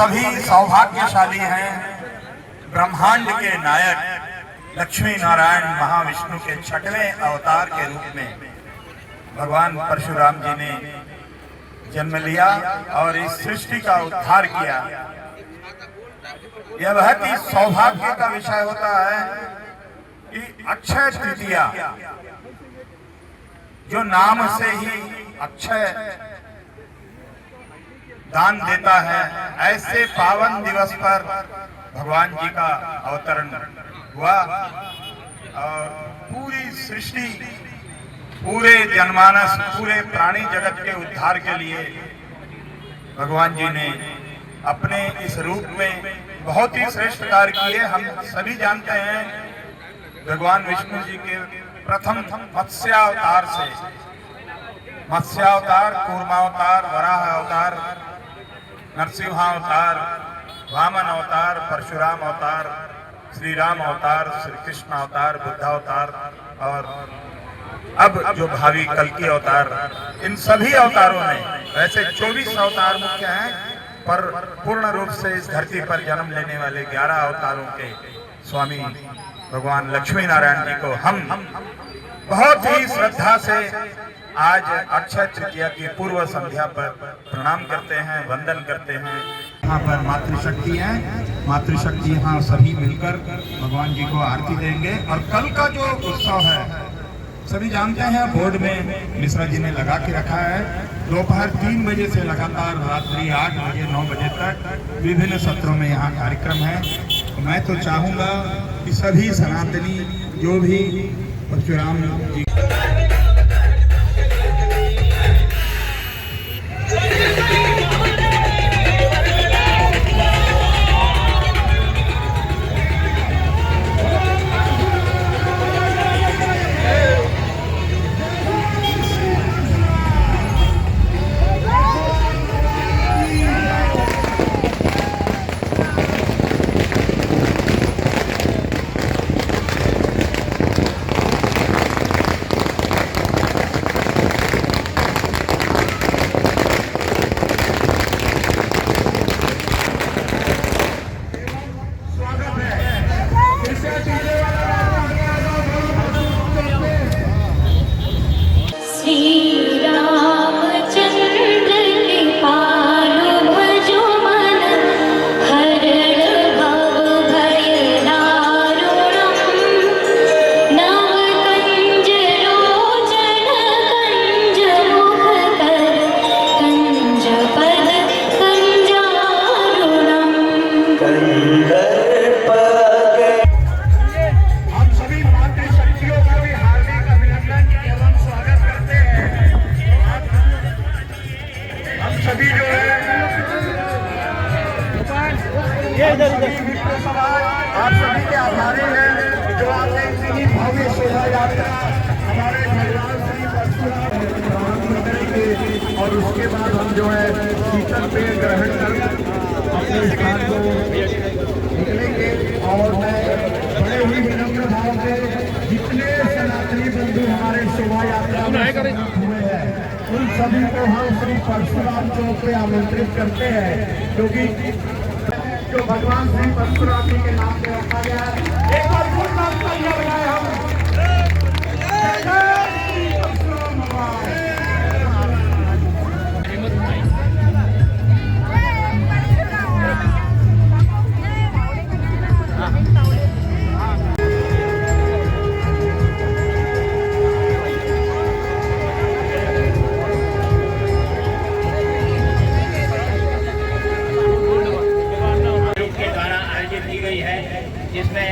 सभी सौभाग्यशाली हैं। ब्रह्मांड के नायक लक्ष्मी नारायण महाविष्णु के 6वें अवतार के रूप में भगवान परशुराम जी ने जन्म लिया और इस सृष्टि का उद्धार किया। यह बहुत ही सौभाग्य का विषय होता है कि अक्षय तृतीया, जो नाम से ही अक्षय दान देता है, ऐसे पावन दिवस पर भगवान जी का अवतरण हुआ और पूरी सृष्टि, पूरे जनमानस, पूरे प्राणी जगत के उद्धार के लिए भगवान जी ने अपने इस रूप में बहुत ही श्रेष्ठ कार्य किए। हम सभी जानते हैं भगवान विष्णु जी के प्रथम मत्स्यावतार से, मत्स्यावतार, कूर्मावतार, वराह अवतार, नरसिंहावतार, वामन अवतार, परशुराम अवतार, श्री राम अवतार, श्री कृष्ण अवतार, बुद्ध अवतार और अब जो भावी कल्कि अवतार, इन सभी अवतारों में वैसे 24 अवतार मुख्य हैं, पर पूर्ण रूप से इस धरती पर जन्म लेने वाले 11 अवतारों के स्वामी भगवान लक्ष्मी नारायण जी को हम बहुत ही श्रद्धा से आज अक्षय तृतीया की पूर्व संध्या पर प्रणाम करते हैं, वंदन करते हैं। यहाँ पर मातृशक्ति है, मातृशक्ति यहाँ सभी मिलकर भगवान जी को आरती देंगे। और कल का जो उत्सव है सभी जानते हैं, बोर्ड में मिश्रा जी ने लगा के रखा है। दोपहर 3 बजे से लगातार रात्रि 8 बजे 9 बजे तक विभिन्न सत्रों में यहाँ कार्यक्रम है। मैं तो चाहूँगा कि सभी सनातनी जो भी परशुराम जी सभी जो है आप सभी के आभारी हैं जो आपने इतनी भव्य शोभा यात्रा हमारे भगवान श्री परशुराम करेंगे और उसके बाद हम जो है शीतल पेय ग्रहण कर अपने स्थान को निकलेंगे। और मैं बड़े ही विनम्र भाव से जितने सनातनी बंधु हमारे शोभा यात्रा में हुए हैं उन सभी को हम श्री परशुराम चौक पे आमंत्रित करते हैं, क्योंकि जो भगवान श्री परशुराम जी के नाम पे रखा गया है। एक बार फुल नाम तालियां लगाएं हम। जिसमें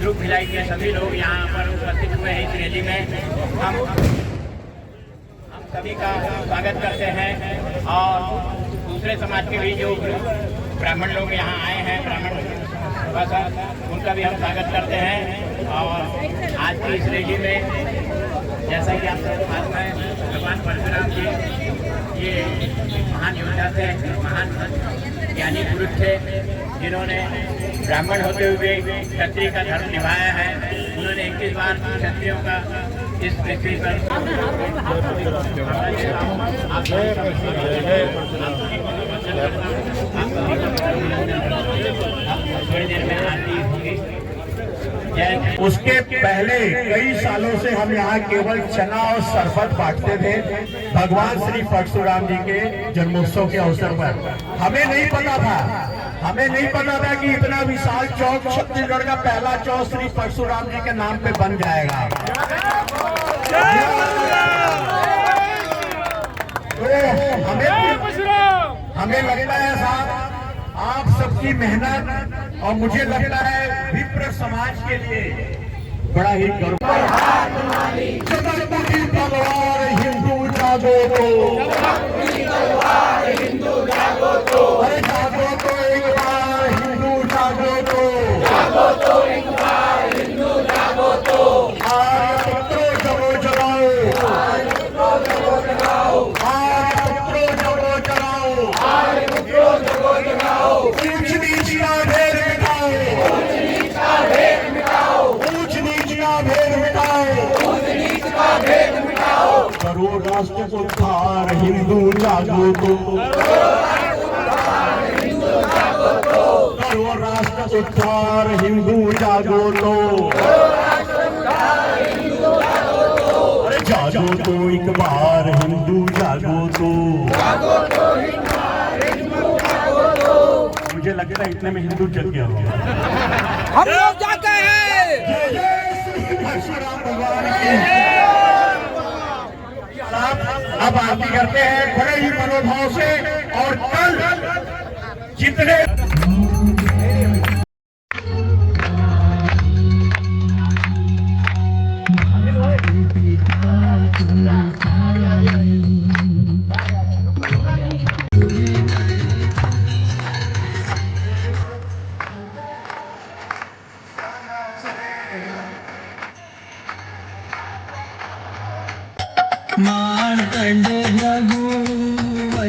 ग्रुप भिलाई के सभी लोग यहाँ पर उपस्थित हुए हैं। इस रैली में हम सभी का स्वागत करते हैं और दूसरे समाज के भी जो ब्राह्मण लोग यहाँ आए हैं, ब्राह्मण भाषा, उनका भी हम स्वागत करते हैं। और आज की इस रैली में जैसा कि आप सबको मालूम है, भगवान परशुराम जी ये महान योद्धा थे, महान ज्ञानी पुरुष थे, जिन्होंने ब्राह्मण होते हुए क्षत्रिय का धर्म निभाया है। उन्होंने 21 बार क्षत्रियों का इस पृथ्वी पर उसके पहले कई सालों से हम यहाँ केवल चना और शरबत बांटते थे भगवान श्री परशुराम जी के जन्मोत्सव के अवसर पर। हमें नहीं पता था कि इतना विशाल चौक छत्तीसगढ़ का पहला चौक श्री परशुराम जी के नाम पे बन जाएगा। तो हमें लगता है साहब आप सबकी मेहनत और मुझे लगता है विप्र समाज के लिए बड़ा ही गर्व। छत्रपति भगवान हिंदू जागो तो, अरे जागो तो एक बार हिंदू जागो तो एक बार हिंदू जागो तो। आर्य पुत्रो जगो जगाओ, आर्य पुत्रो जगो जगाओ, आर्य पुत्रो जगो जगाओ, आर्य पुत्रो जगो जगाओ। ऊंच नीच का भेद मिटाओ, ऊंच नीच का भेद मिटाओ, ऊंच नीच का भेद मिटाओ, ऊंच नीच का भेद मिटाओ। करो राष्ट्र उद्धार हिंदू जागो तो, करो राष्ट्र उद्धार हिंदू जागो तो। अरे जागो तो एक बार हिंदू जागो तो। मुझे लगता है इतने में हिंदू चल गया होगा। हम लोग जाते हैं। जय जय श्री परशुराम भगवान की। अब आरती करते हैं बड़े ही मनोभाव से। और कल जितने मार्तंड रघुवंशज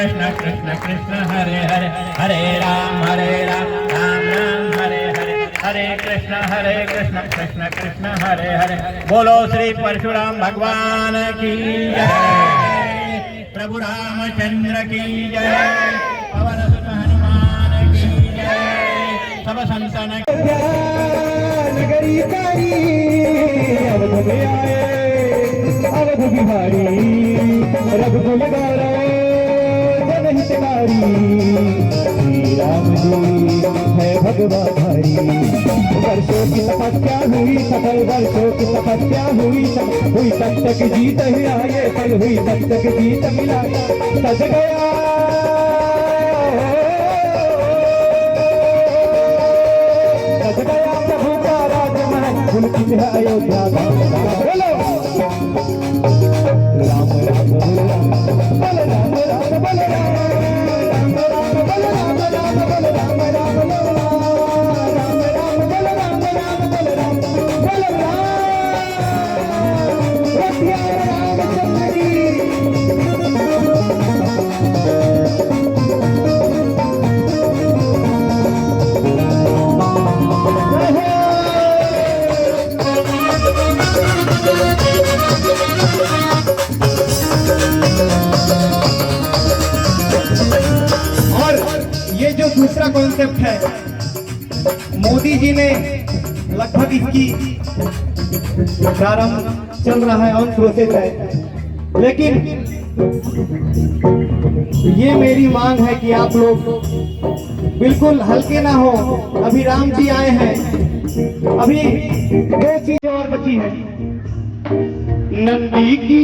कृष्ण कृष्ण कृष्ण हरे हरे, हरे राम राम राम हरे हरे, हरे कृष्ण कृष्ण कृष्ण हरे हरे। बोलो श्री परशुराम भगवान की जय, प्रभु रामचंद्र की जय, पवन सुत हनुमान की जय, सब संतन नगरी कारी अवध में आए अवध बिहारी, रघुकुल गौरव जनहितकारी, श्री राम जी है भगवान हरि। वर्षों की तपस्या हुई सफल, वर्षों की तपस्या हुई सफल, हुई तब तक जीत ही आए फल, हुई तब तक जीत मिला सज गया सज गया प्रभु का राजमहल, उनकी है अयोध्या बोलो राम राम बोल राम बोल राम राम बोल राम राम बोल राम राम बोल राम राम बोल राम राम बोल राम राम बोल राम बोल राम रतिया रामचंद्र जी। ये जो दूसरा कॉन्सेप्ट है, मोदी जी ने लगभग इसकी प्रारंभ चल रहा है, ऑन प्रोसेस है, लेकिन ये मेरी मांग है कि आप लोग बिल्कुल हल्के ना हो। अभी राम जी आए हैं, अभी दो चीजें और बची है। नंदी की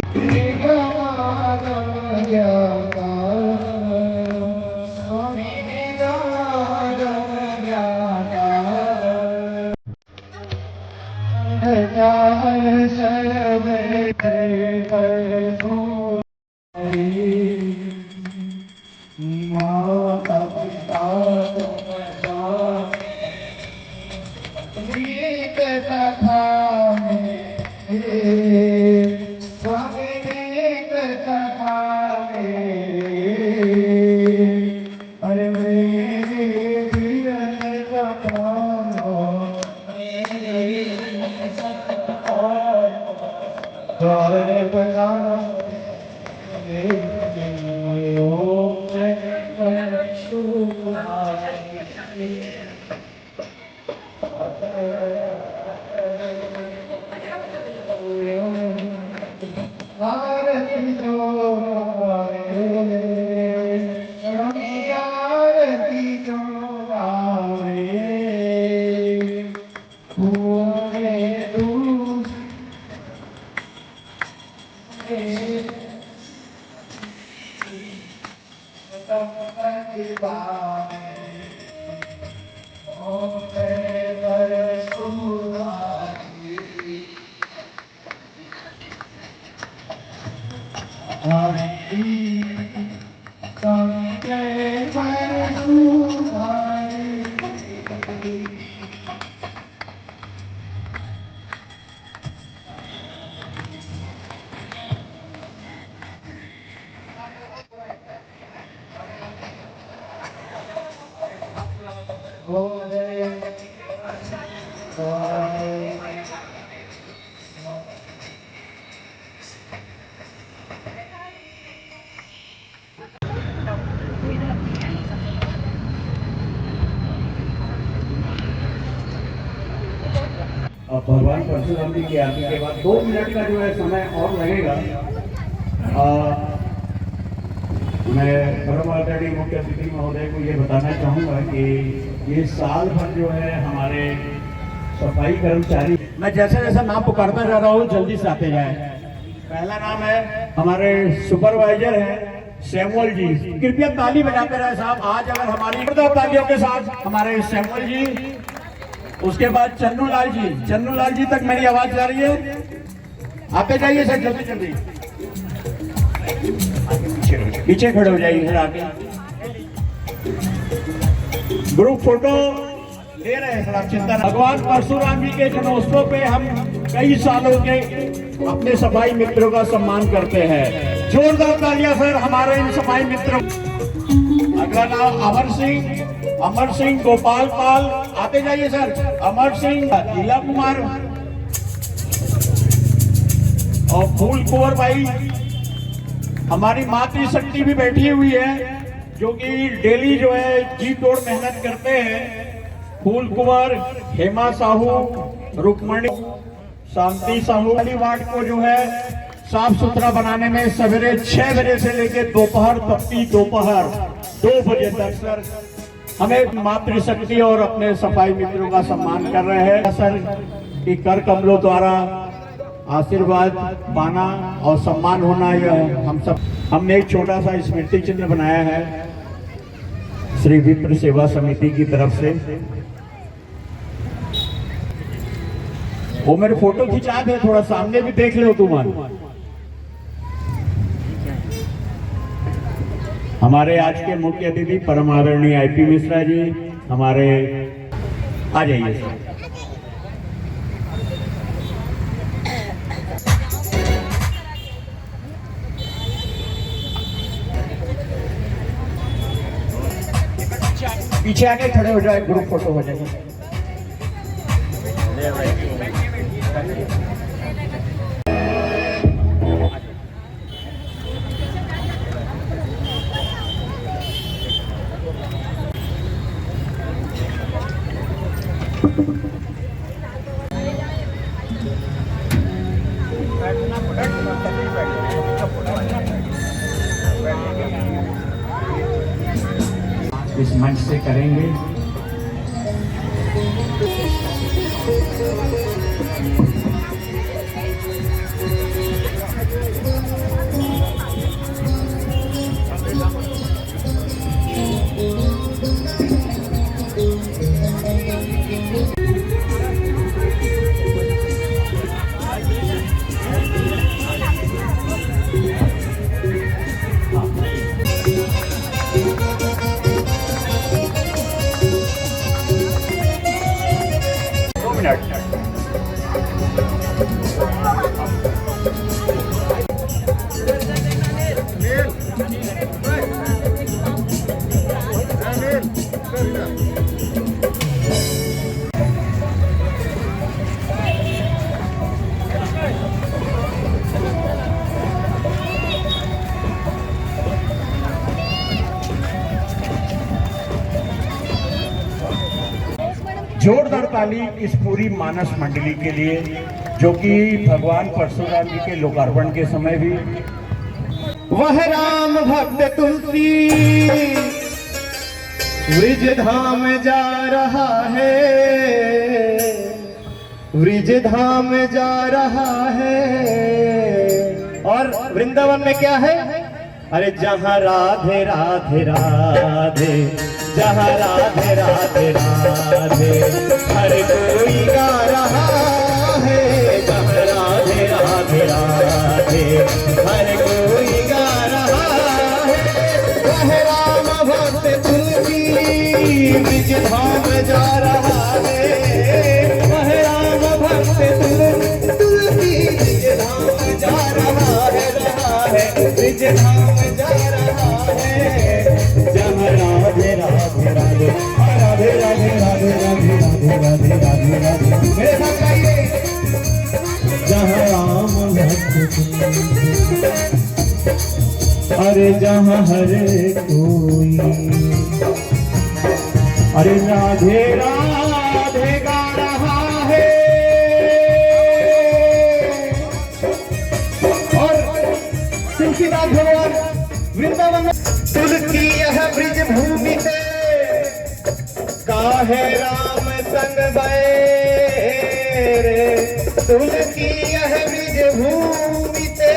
भगवान परशुराम जी की आरती के बाद 2 मिनट का जो है समय और लगेगा। मैं परम आदरणीय मुख्य अतिथि महोदय को ये बताना चाहूँगा कि ये साल भर जो है हमारे सफाई कर्मचारी, मैं जैसे जैसा नाम पुकारता जा रहा हूँ जल्दी से आते जाए। पहला नाम है हमारे सुपरवाइजर है सैमुअल जी, कृपया ताली बजाते रहे साहब। आज अगर हमारी तालियों के साथ हमारे सैमुअल जी, उसके बाद चन्नू लाल जी तक मेरी आवाज जा रही है, आते जाइए सर जल्दी जल्दी, पीछे खड़े हो जाइए सर आगे। ग्रुप फोटो ले रहे हैं सर आप चिंता न। भगवान परशुराम जी के जन्मोत्सव पे हम कई सालों के अपने सफाई मित्रों का सम्मान करते हैं। जोरदार तालियां सर हमारे इन सफाई मित्रों। अगला नाम अमर सिंह गोपाल पाल, आते जाइए सर। अमर सिंह, लीला कुमार और फूल कुंवर भाई। हमारी मातृशक्ति भी बैठी हुई है जो कि डेली जो है जी तोड़ मेहनत करते हैं। फूल कुंवर, हेमा साहू, रुक्मणी, शांति साहू। वाली वार्ड को जो है साफ सुथरा बनाने में सवेरे 6 बजे से लेकर दोपहर तपती दोपहर 2 बजे तक सर हमें मातृशक्ति और अपने सफाई मित्रों का सम्मान कर रहे हैं सर। कि कर कमलों द्वारा आशीर्वाद पाना और सम्मान होना, यह हम सब। हमने एक छोटा सा स्मृति चिन्ह बनाया है श्री विप्र सेवा समिति की तरफ से। वो मेरे फोटो खिंचा दे, थोड़ा सामने भी देख लो तुम। हमारे आज के मुख्य अतिथि परम आदरणीय आईपी मिश्रा जी हमारे, आ जाइए सर। पीछे आके खड़े हो जाए, ग्रुप फोटो हो जाएगा। इस मंच से करेंगे। जोरदार ताली इस पूरी मानस मंडली के लिए जो कि भगवान परशुराम जी के लोकार्पण के समय भी। वह राम भक्त तुलसी ब्रिज धाम जा रहा है, ब्रिज धाम जा रहा है। और वृंदावन में क्या है? अरे जहाँ राधे राधे राधे, जहाँ राधे राधे राधे, हर कोई गा रहा है। जहाँ राधे राधे राधे, हर कोई गा रहा है। वह राम भक्त तुलसी ब्रिज धाम जा रहा है। वह राम भक्त तुलसी ब्रिज धाम जा रहा है, ब्रिज धाम जा रहा है। जहाँ राधे राधे राधे, राधे राधे राधे राधे राधे राधे राधे राधे, मेरे साथ गाइए। जहाँ राम भक्त, अरे जहाँ हरे कोई, अरे राधे राधे गा रहा है। और तुलसीदास भगवान वृंदावन तुलसी यह ब्रिज भूमि से काहे राम संग बैरे। तुलसी यह ब्रिज भूमि से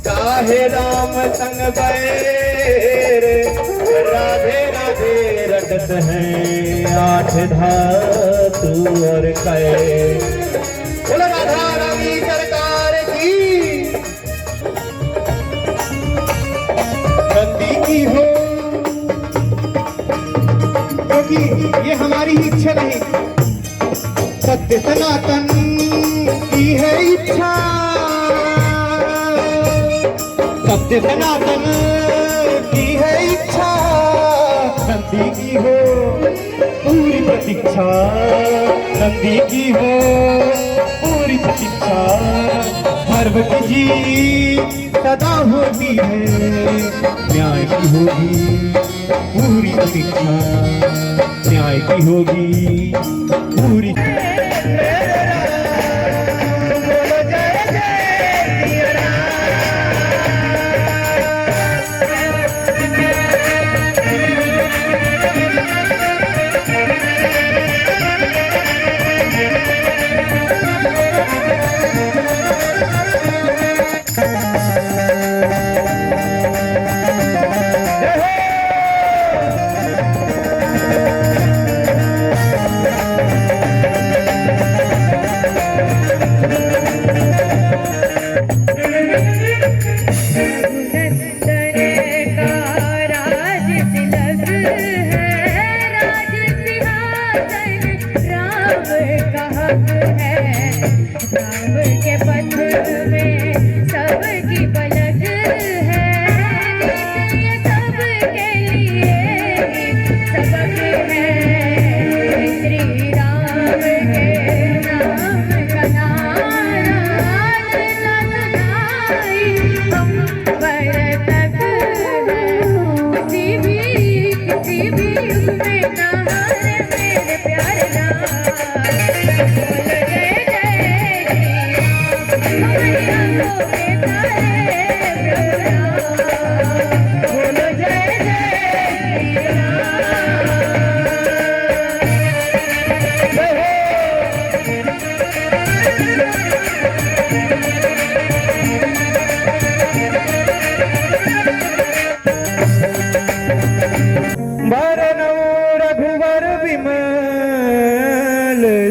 काहे राम संग बैरे। राधे राधे रटत हैं 8 धातु और कहे। बोलो राधा रानी सरकार की, बंदी की हो। क्योंकि ये हमारी ही इच्छा नहीं, सत्य सनातन की है इच्छा। सत्य सनातन की है इच्छा, नंदी की हो पूरी प्रतीक्षा, नंदी की हो पूरी प्रतीक्षा, धर्म की जीत सदा होती है, न्याय की होगी पूरी प्रतीक्षा, न्याय की होगी पूरी।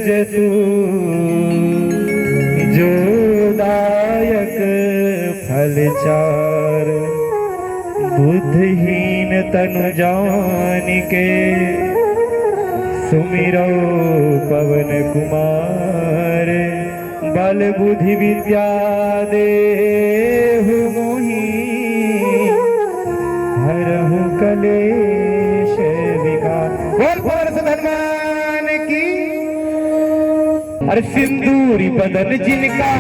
जसु जो दायक फल चार, बुद्धहीन तनु जान के सुमिरो पवन कुमार, बल बुद्धि विद्या देहु मोहि, हरहु कलेश विकार। बोल भगवान की। अरे सिंदूरी बदन जिनका,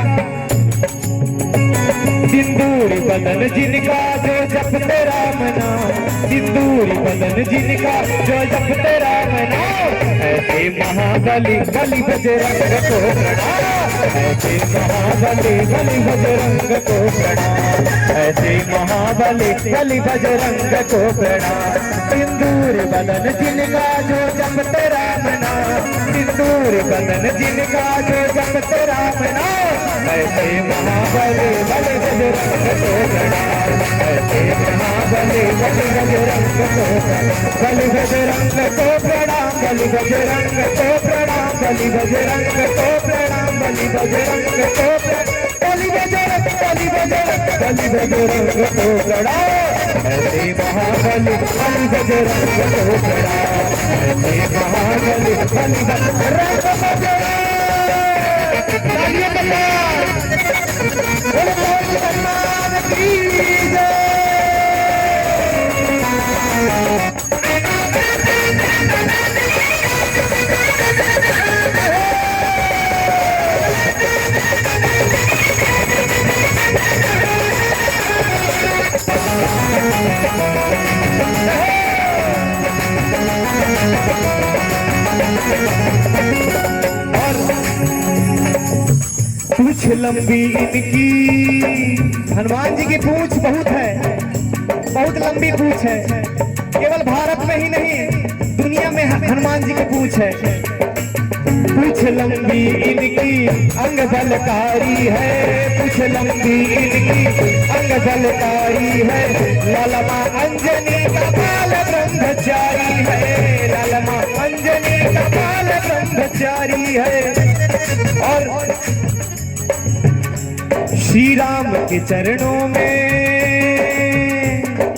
सिंदूरी बदन जिनका जो जपते राम नाम, सिंदूरी बदन जिनका जो जपते राम नाम, ऐसे महाबली बलि बजरंग को प्रणाम, ऐसे महाबली बलि बजरंग को प्रणाम, ऐसे महाबली बलि बजरंग को प्रणाम। सिंदूर बदन जिनका जो जपते राम नाम, सिंदूर बदन जिनका जो जपते राम नाम, ऐसे महाबली बलि बजरंग को प्रणाम, ऐसे महाबली बलि बजरंग को प्रणाम, बलि बजरंग को प्रणाम, बलि बजरंग को प्रणाम, बलि बजरंग को प्रणाम, बलि बजरंग को प्रणाम, बलि बजरंग, बलि बजरंग, बलि बजरंग को प्रणाम, ऐसे महाबली बलि बजरंग को प्रणाम, ऐसे महाबली बलि बजरंग को प्रणाम। हनुमान की जय। पूछ लंबी इनकी, हनुमान जी की पूछ बहुत है, बहुत लंबी पूछ है। केवल भारत में ही नहीं, दुनिया में हनुमान जी की पूछ है। पूछ लंबी इनकी अंग बलकारी है, पूछ लंबी इनकी अंग बलकारी है, लालमा अंजनी का बाल ब्रह्मचारी है, लालमा अंजनी का बाल ब्रह्मचारी है। और श्री राम के चरणों में,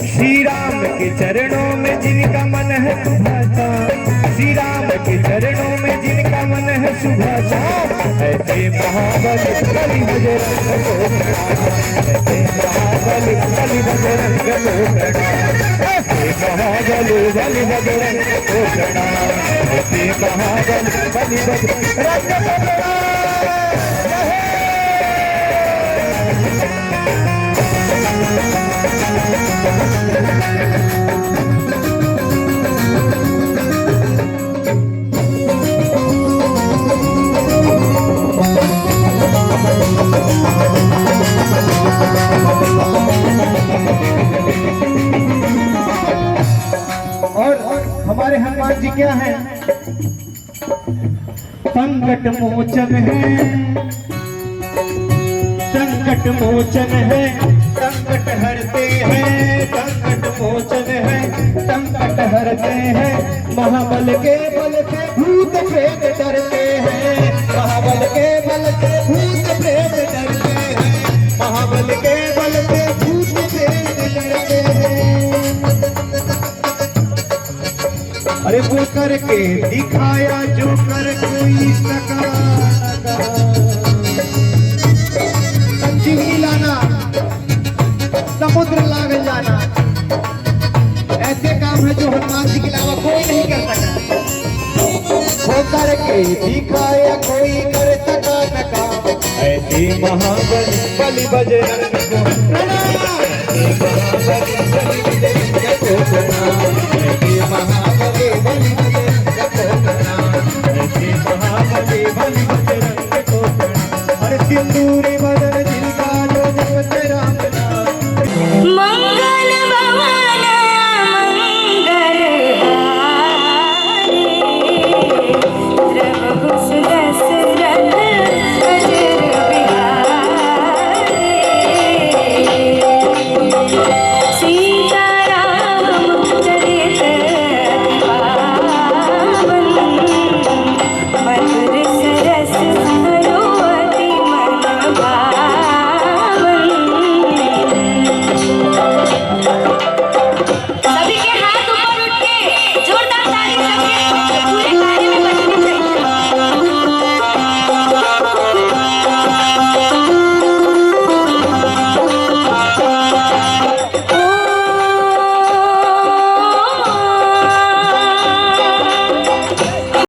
श्री राम के चरणों में जिनका मन है सुबह शाम, श्री राम के चरणों में जिनका मन है सुबह शाम, ऐसे महाबली बलि बजरंग को प्रणाम, ऐसे महाबली बलि बजरंग को प्रणाम, ऐसे महाबली बलि बजरंग को प्रणाम, ऐसे महाबली बलि बजरंग को प्रणाम। और हमारे हनुमान जी क्या हैं? संकट मोचन है, संकट मोचन है, संकट हरते हैं, संकट मोचन है, संकट हरते हैं, महाबल के बल से भूत प्रेत डरते हैं, महाबल के बल से भूत प्रेत डरते हैं, महाबल के बल से भूत प्रेत डरते हैं। अरे वो करके दिखाया जो कर कोई सका संजीवनी लाना, समुद्र लाग जाना, ऐसे काम है जो हनुमान जी के अलावा कोई नहीं कर सकता। वो करके दिखाया कोई कर सका न काम, ऐसे महाबली बलि बजरंग को प्रणाम।